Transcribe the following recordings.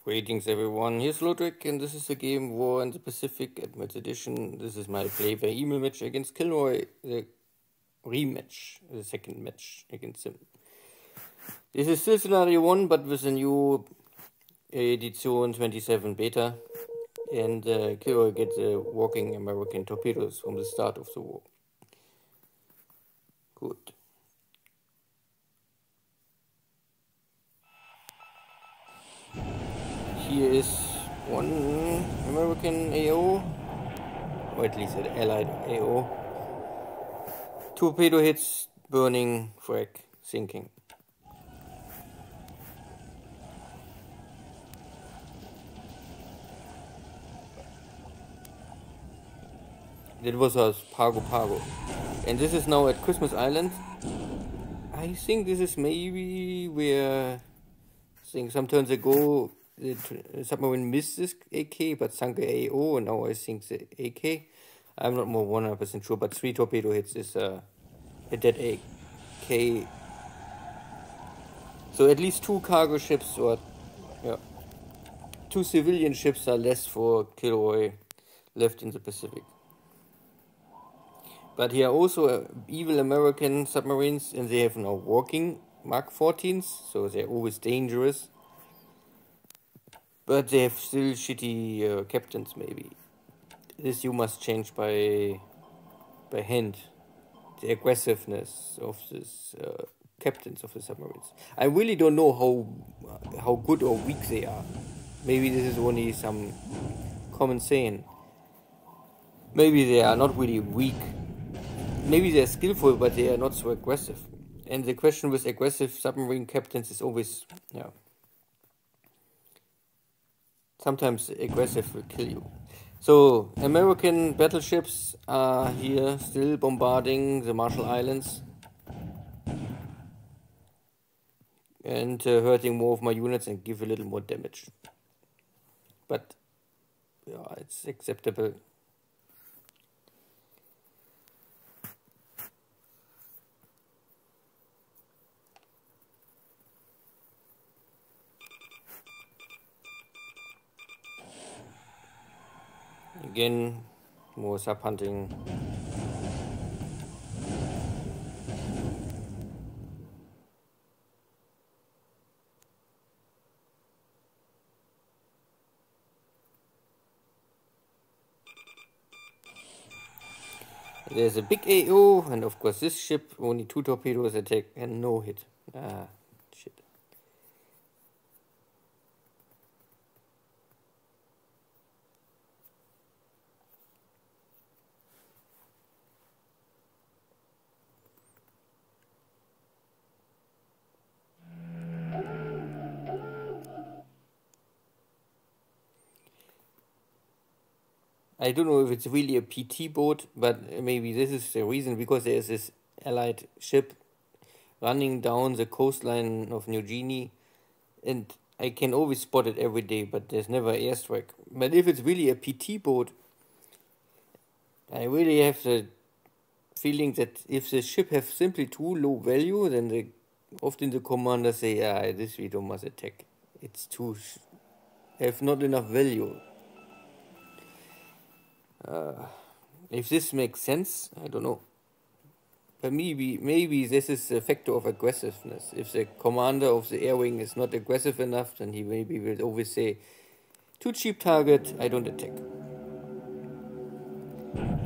Greetings everyone, here's Lodric and this is the game War in the Pacific Advanced Edition. This is my play by email match against KilRoy, the rematch, the second match against him. This is still scenario 1 but with a new edition 27 beta, and KilRoy gets walking American torpedoes from the start of the war. Good. Here is one American AO, or at least an allied AO. Torpedo hits, burning, frag, sinking. That was us, Pago. And this is now at Christmas Island. I think this is maybe where, I think some turns ago, the submarine missed this AK but sunk a AO, and now I think the AK. I'm not more 100% sure, but 3 torpedo hits is a dead AK. So at least 2 cargo ships, or yeah, 2 civilian ships are less for KilRoy left in the Pacific. But here are also evil American submarines, and they have now working Mark 14s, so they're always dangerous. But they have still shitty captains, maybe. This you must change by hand. The aggressiveness of this captains of the submarines. I really don't know how good or weak they are. Maybe this is only some common saying. Maybe they are not really weak. Maybe they are skillful, but they are not so aggressive. And the question with aggressive submarine captains is always, yeah, sometimes aggressive will kill you. So, American battleships are here still bombarding the Marshall Islands and hurting more of my units and give a little more damage. But, yeah, it's acceptable. Again, more sub-hunting. There's a big AO, and of course this ship, only 2 torpedoes attack and no hit. Ah, shit. I don't know if it's really a PT boat, but maybe this is the reason, because there's this allied ship running down the coastline of New Guinea, and I can always spot it every day, but there's never airstrike. But if it's really a PT boat, I really have the feeling that if the ship has simply too low value, then often the commanders say, ah, this we don't must attack. It's too, have not enough value. If this makes sense, I don't know. But maybe this is a factor of aggressiveness. If the commander of the air wing is not aggressive enough, then he maybe will always say, too cheap target, I don't attack.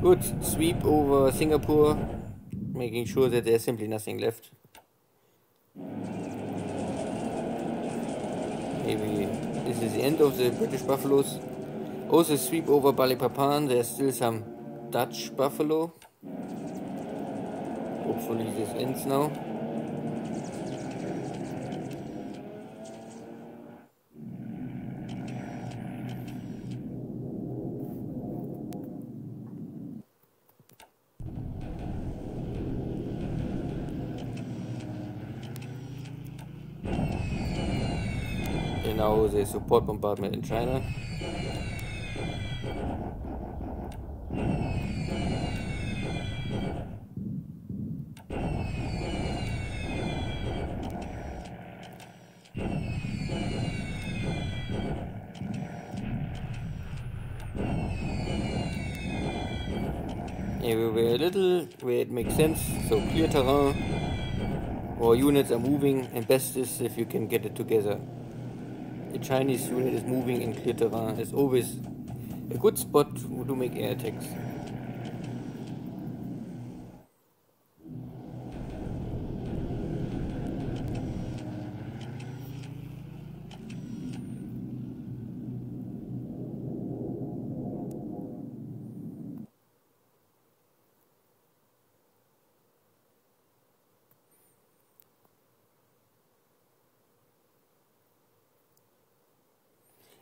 Good, sweep over Singapore, making sure that there's simply nothing left. Maybe this is the end of the British Buffaloes. Also sweep over Balikpapan, there's still some Dutch Buffalo. Hopefully this ends now. And now the support bombardment in China. everywhere a little where it makes sense, so clear terrain or units are moving, and best is if you can get it together. The Chinese unit is moving in clear terrain is always a good spot to make air attacks.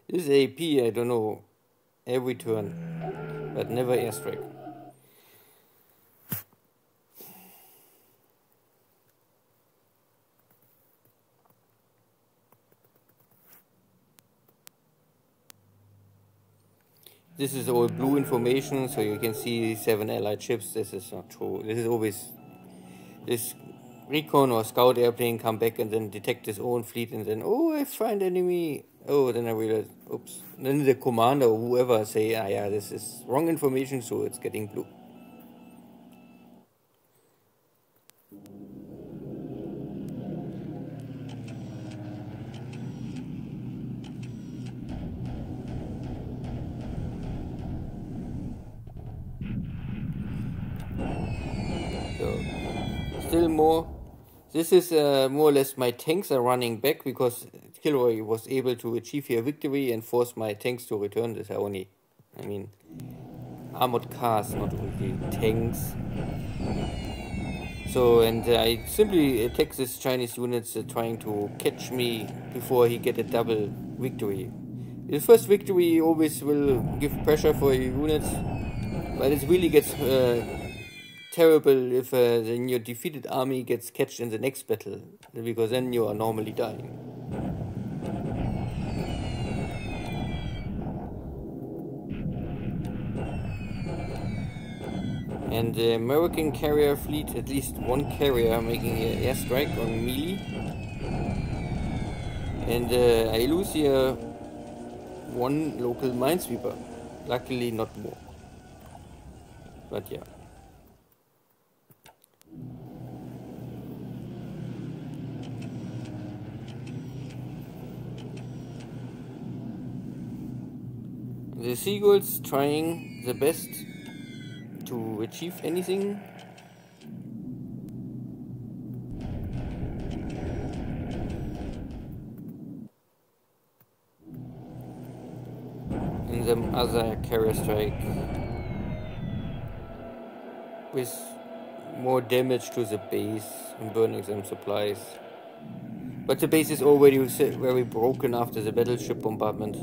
This AP, I don't know, every turn, but never airstrike. This is all blue information, so you can see 7 allied ships. This is not true. This is always this recon or scout airplane come back and then detect his own fleet and then, oh, I find enemy. Oh, then I realize, oops. Then the commander or whoever say, ah, yeah, this is wrong information, so it's getting blue. So, still more. This is more or less my tanks are running back because KilRoy was able to achieve here victory and force my tanks to return. This are only, I mean, armored cars, not only tanks. So, and I simply attack this Chinese units trying to catch me before he get a double victory. The first victory always will give pressure for your units, but it really gets terrible if your defeated army gets catched in the next battle, because then you are normally dying. And the American carrier fleet, at least one carrier making an airstrike on melee. And I lose here one local minesweeper. Luckily not more. But yeah. The seagulls trying the best to achieve anything. And the other carrier strike with more damage to the base and burning some supplies. But the base is already very broken after the battleship bombardment.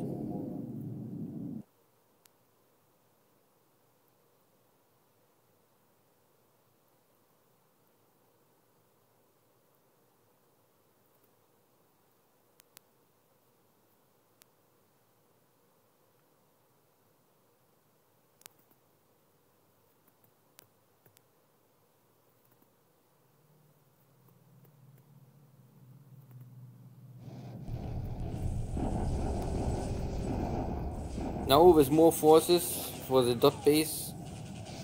Now with more forces for the dot base,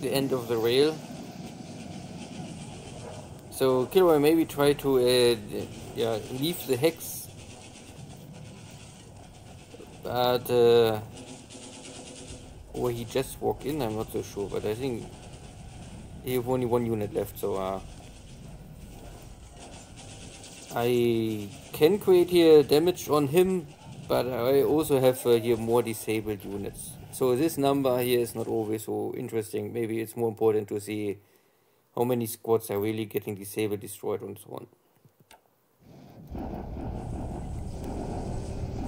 the end of the rail. So KilRoy maybe try to leave the hex, but or he just walked in, I'm not so sure, but I think he have only one unit left, so I can create here damage on him, but I also have here more disabled units. So this number here is not always so interesting. Maybe it's more important to see how many squads are really getting disabled, destroyed, and so on.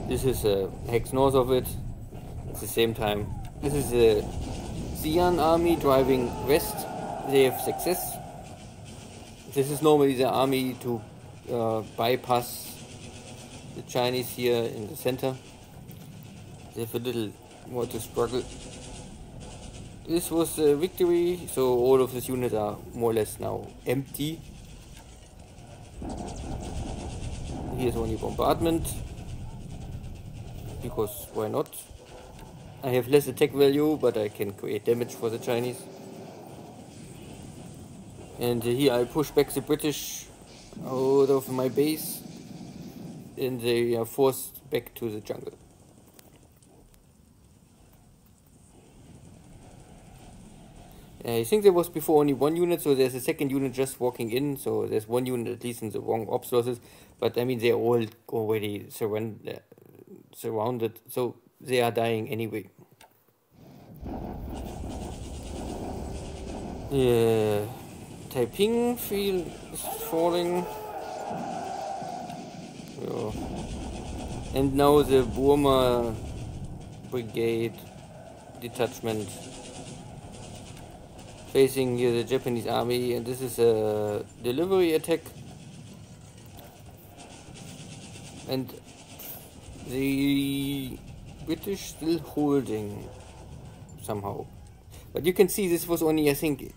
This is a hex north of it. At the same time, this is a Xi'an army driving west. They have success. This is normally the army to bypass the Chinese here in the center. They have a little more to struggle. This was a victory, so all of these units are more or less now empty. Here's only bombardment, because why not? I have less attack value, but I can create damage for the Chinese. And here I push back the British out of my base, and they are forced back to the jungle. I think there was before only one unit, so there's a second unit just walking in, so there's one unit at least in the wrong ops losses, but I mean they're all already surrounded, so they are dying anyway. Yeah, Taiping field is falling. Yeah. And now the Burma brigade detachment facing here the Japanese army, and this is a delivery attack, and the British still holding somehow, but you can see this was only, I think,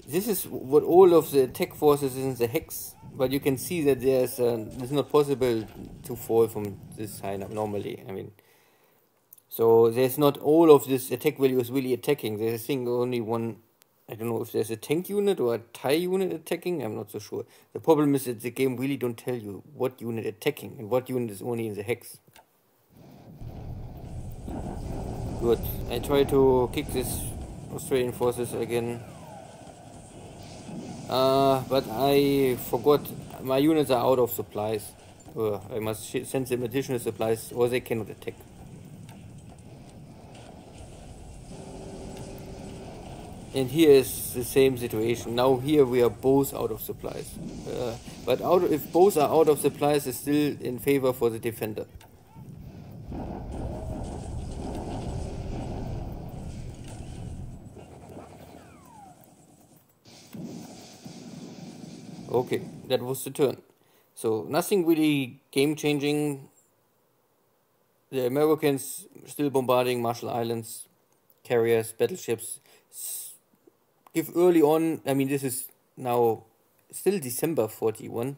this is what all of the attack forces is in the hex, but you can see that it's not possible to fall from this high normally. I mean, so there's not all of this attack value is really attacking. There's I think only one. I don't know if there's a tank unit or a TIE unit attacking. I'm not so sure. The problem is that the game really don't tell you what unit attacking and what unit is only in the hex. Good. I try to kick this Australian forces again. But I forgot my units are out of supplies. I must send them additional supplies or they cannot attack. And here is the same situation. Now here we are both out of supplies. But if both are out of supplies, it's still in favor for the defender. Okay, that was the turn. So nothing really game-changing. The Americans still bombarding Marshall Islands, carriers, battleships. Give early on, I mean this is now still December 41.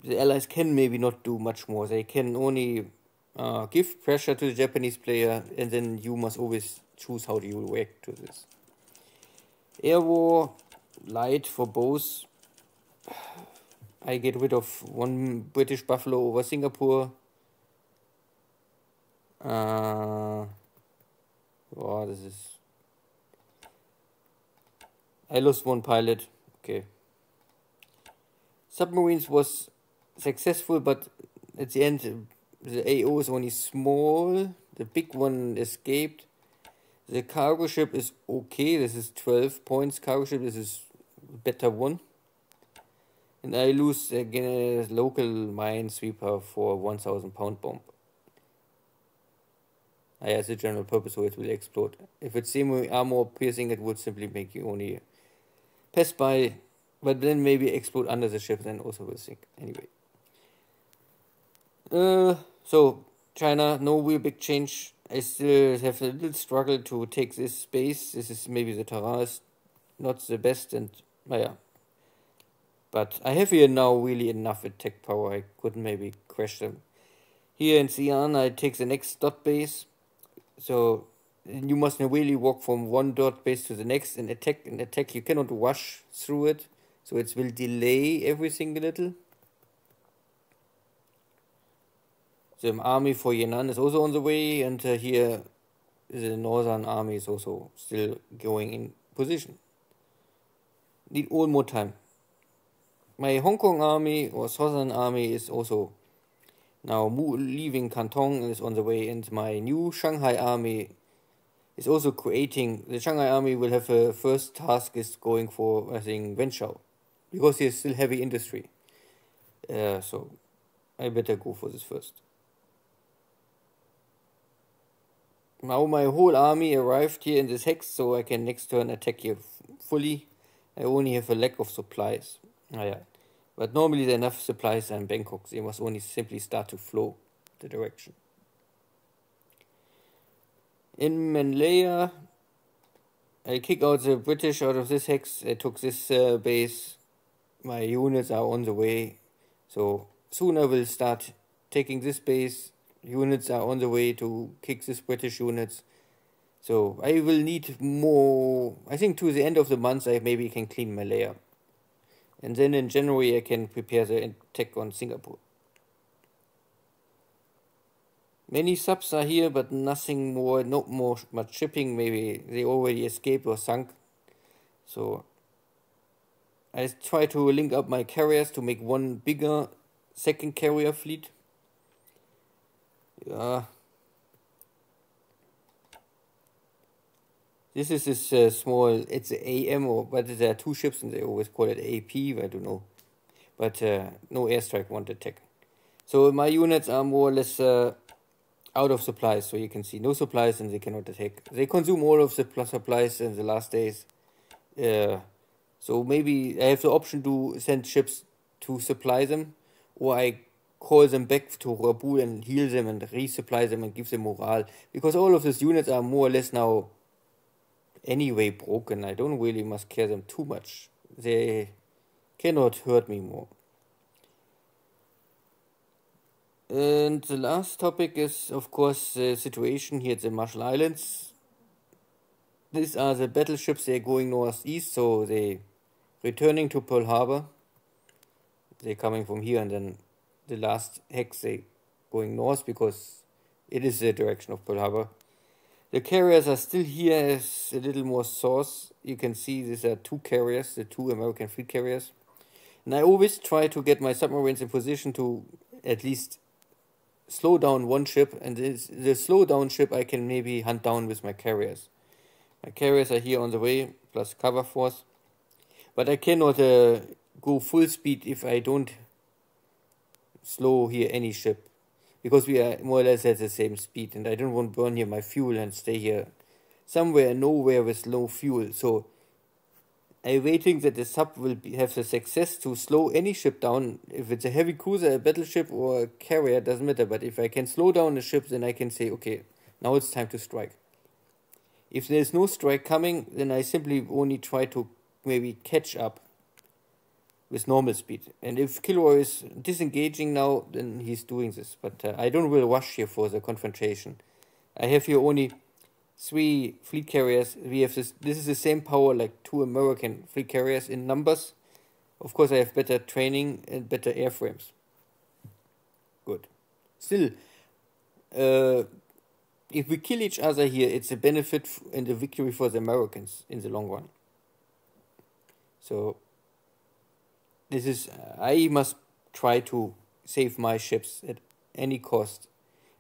The Allies can maybe not do much more. They can only give pressure to the Japanese player, and then you must always choose how do you react to this. Air war, light for both. I get rid of one British Buffalo over Singapore. Oh, this is... I lost one pilot. Okay. Submarines was successful, but at the end the AO is only small. The big one escaped. The cargo ship is okay. This is 12 points cargo ship. This is better one. And I lose again a local minesweeper for 1,000 pound bomb. As a general purpose, so it will explode. If it's semi-armor piercing, it would simply make you only pass by, but then maybe explode under the ship, then also will sink. Anyway. So, China, no real big change. I still have a little struggle to take this space. This is maybe the terrain is not the best, and yeah. But I have here now really enough attack power. I could maybe crash them. Here in Xi'an, I take the next dot base. So you must really walk from one dot base to the next and attack. You cannot rush through it, so it will delay everything a little. The army for Yan'an is also on the way, and here the northern army is also still going in position. Need all more time. My Hong Kong army or southern army is also now leaving Canton and is on the way, and my new Shanghai army is also creating. The Shanghai army will have a first task is going for, I think, Wenzhou, because there's still heavy industry. So I better go for this first. Now my whole army arrived here in this hex, so I can next turn attack here fully. I only have a lack of supplies. But normally there are enough supplies in Bangkok. They must only simply start to flow the direction. In Manlaya, I kick out the British out of this hex. I took this base. My units are on the way. So soon I will start taking this base. Units are on the way to kick these British units. So I will need more, I think to the end of the month I maybe can clean Malaya. And then in January I can prepare the attack on Singapore. Many subs are here, but nothing more, not more much shipping. Maybe they already escaped or sunk. So I try to link up my carriers to make one bigger second carrier fleet. This is this small, it's a AM, but there are two ships and they always call it AP, I don't know. But no airstrike, one attack. So my units are more or less out of supplies, so you can see no supplies and they cannot attack. They consume all of the supplies in the last days. So maybe I have the option to send ships to supply them, or I call them back to Rabu and heal them and resupply them and give them morale. Because all of these units are more or less now anyway broken. I don't really must care them too much. They cannot hurt me more. And the last topic is, of course, the situation here at the Marshall Islands. These are the battleships. They're going northeast, so they returning to Pearl Harbor. They're coming from here, and then the last hex they going north because it is the direction of Pearl Harbor. The carriers are still here as a little more source. You can see these are two carriers, the two American fleet carriers. And I always try to get my submarines in position to at least slow down one ship, and the slow down ship I can maybe hunt down with my carriers. My carriers are here on the way, plus cover force. But I cannot go full speed if I don't slow here any ship. Because we are more or less at the same speed, and I don't want to burn here my fuel and stay here somewhere nowhere with low fuel. So I'm waiting that the sub will have the success to slow any ship down. If it's a heavy cruiser, a battleship, or a carrier, doesn't matter. But if I can slow down the ship, then I can say, okay, now it's time to strike. If there's no strike coming, then I simply only try to maybe catch up with normal speed. And if KilRoy is disengaging now, then he's doing this. But I don't will rush here for the confrontation. I have here only 3 fleet carriers. We have this is the same power like 2 American fleet carriers in numbers. Of course I have better training and better airframes. Good. Still, if we kill each other here, it's a benefit and a victory for the Americans in the long run. So this is, I must try to save my ships at any cost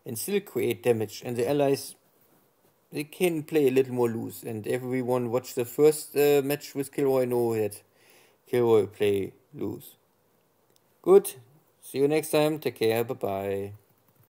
and still create damage. And the Allies, they can play a little more loose. And everyone watched the first match with KilRoy know that KilRoy play loose. Good. See you next time. Take care. Bye-bye.